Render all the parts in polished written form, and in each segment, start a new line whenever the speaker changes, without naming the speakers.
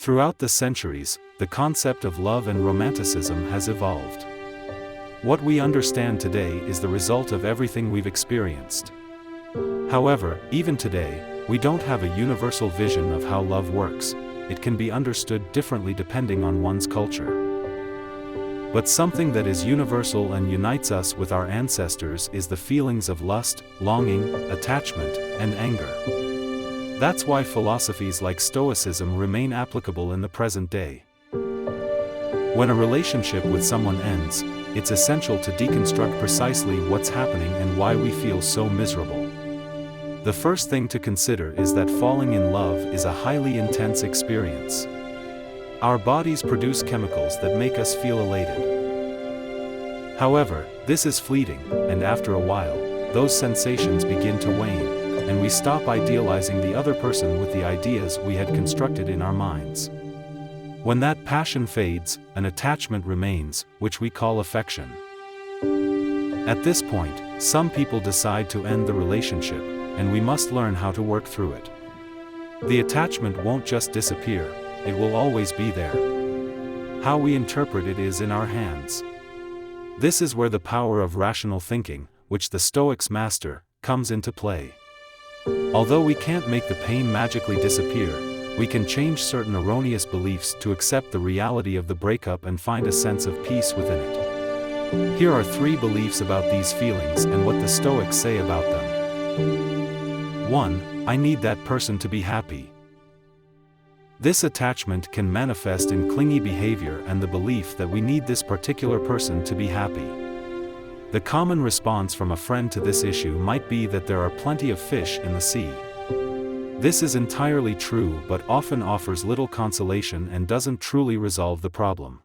Throughout the centuries, the concept of love and romanticism has evolved. What we understand today is the result of everything we've experienced. However, even today, we don't have a universal vision of how love works. It can be understood differently depending on one's culture. But something that is universal and unites us with our ancestors is the feelings of lust, longing, attachment, and anger. That's why philosophies like Stoicism remain applicable in the present day. When a relationship with someone ends, it's essential to deconstruct precisely what's happening and why we feel so miserable. The first thing to consider is that falling in love is a highly intense experience. Our bodies produce chemicals that make us feel elated. However, this is fleeting, and after a while, those sensations begin to wane, and we stop idealizing the other person with the ideas we had constructed in our minds. When that passion fades, an attachment remains, which we call affection. At this point, some people decide to end the relationship, and we must learn how to work through it. The attachment won't just disappear, it will always be there. How we interpret it is in our hands. This is where the power of rational thinking, which the Stoics master, comes into play. Although we can't make the pain magically disappear, we can change certain erroneous beliefs to accept the reality of the breakup and find a sense of peace within it. Here are 3 beliefs about these feelings and what the Stoics say about them. 1. I need that person to be happy. This attachment can manifest in clingy behavior and the belief that we need this particular person to be happy. The common response from a friend to this issue might be that there are plenty of fish in the sea. This is entirely true but often offers little consolation and doesn't truly resolve the problem.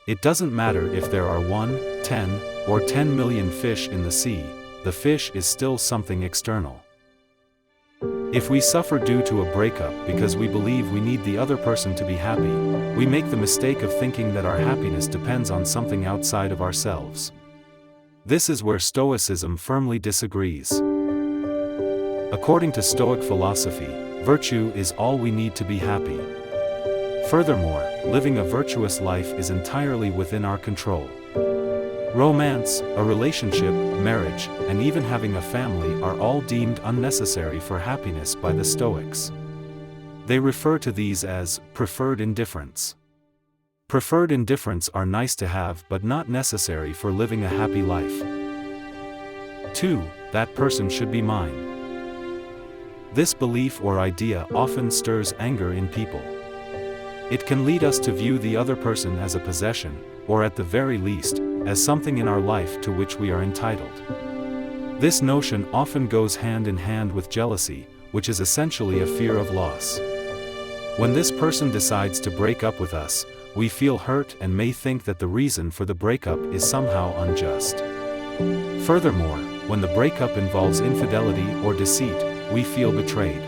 It doesn't matter if there are 1, 10, or 10 million fish in the sea, the fish is still something external. If we suffer due to a breakup because we believe we need the other person to be happy, we make the mistake of thinking that our happiness depends on something outside of ourselves. This is where Stoicism firmly disagrees. According to Stoic philosophy, virtue is all we need to be happy. Furthermore, living a virtuous life is entirely within our control. Romance, a relationship, marriage, and even having a family are all deemed unnecessary for happiness by the Stoics. They refer to these as preferred indifference. Preferred indifference are nice to have but not necessary for living a happy life. 2. That person should be mine. This belief or idea often stirs anger in people. It can lead us to view the other person as a possession, or at the very least, as something in our life to which we are entitled. This notion often goes hand in hand with jealousy, which is essentially a fear of loss. When this person decides to break up with us, we feel hurt and may think that the reason for the breakup is somehow unjust. Furthermore, when the breakup involves infidelity or deceit, we feel betrayed.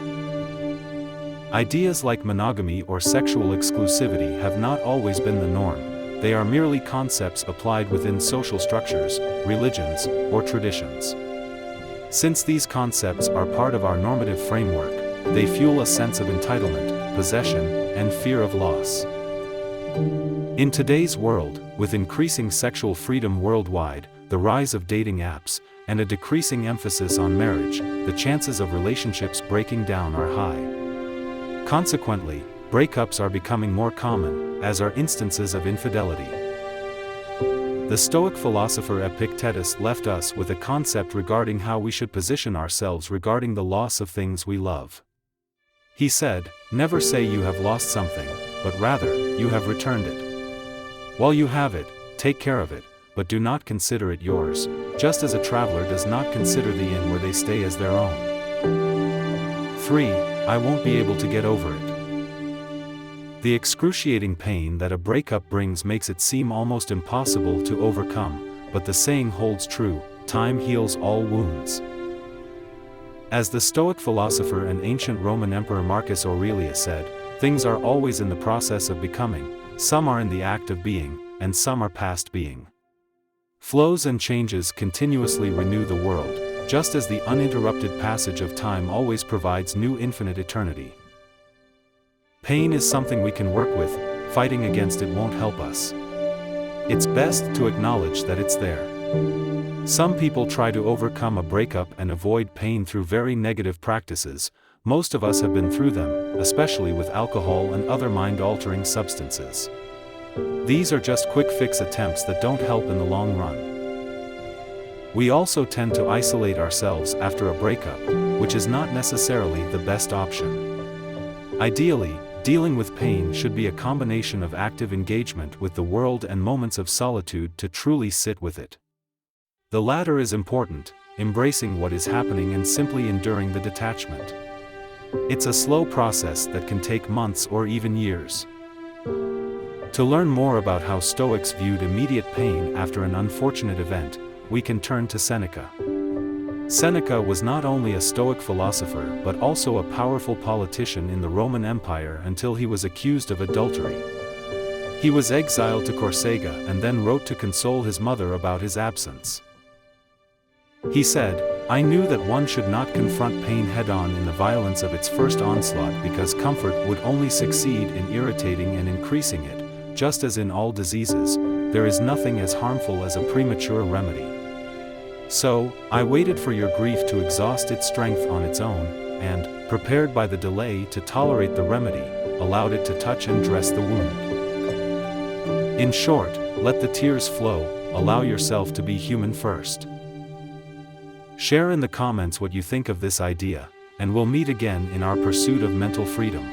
Ideas like monogamy or sexual exclusivity have not always been the norm. They are merely concepts applied within social structures, religions, or traditions. Since these concepts are part of our normative framework, they fuel a sense of entitlement, possession, and fear of loss. In today's world, with increasing sexual freedom worldwide, the rise of dating apps, and a decreasing emphasis on marriage, the chances of relationships breaking down are high. Consequently, breakups are becoming more common, as are instances of infidelity. The Stoic philosopher Epictetus left us with a concept regarding how we should position ourselves regarding the loss of things we love. He said, "Never say you have lost something, but rather, you have returned it. While you have it, take care of it, but do not consider it yours, just as a traveler does not consider the inn where they stay as their own." 3. I won't be able to get over it. The excruciating pain that a breakup brings makes it seem almost impossible to overcome, but the saying holds true, time heals all wounds. As the Stoic philosopher and ancient Roman Emperor Marcus Aurelius said, things are always in the process of becoming, some are in the act of being, and some are past being. Flows and changes continuously renew the world, just as the uninterrupted passage of time always provides new infinite eternity. Pain is something we can work with, fighting against it won't help us. It's best to acknowledge that it's there. Some people try to overcome a breakup and avoid pain through very negative practices. Most of us have been through them, especially with alcohol and other mind-altering substances. These are just quick-fix attempts that don't help in the long run. We also tend to isolate ourselves after a breakup, which is not necessarily the best option. Ideally, dealing with pain should be a combination of active engagement with the world and moments of solitude to truly sit with it. The latter is important, embracing what is happening and simply enduring the detachment. It's a slow process that can take months or even years. To learn more about how Stoics viewed immediate pain after an unfortunate event, we can turn to Seneca. Seneca was not only a Stoic philosopher but also a powerful politician in the Roman Empire until he was accused of adultery. He was exiled to Corsica and then wrote to console his mother about his absence. He said, "I knew that one should not confront pain head-on in the violence of its first onslaught because comfort would only succeed in irritating and increasing it. Just as in all diseases, there is nothing as harmful as a premature remedy. So, I waited for your grief to exhaust its strength on its own, and, prepared by the delay to tolerate the remedy, allowed it to touch and dress the wound." In short, let the tears flow, allow yourself to be human first. Share in the comments what you think of this idea, and we'll meet again in our pursuit of mental freedom.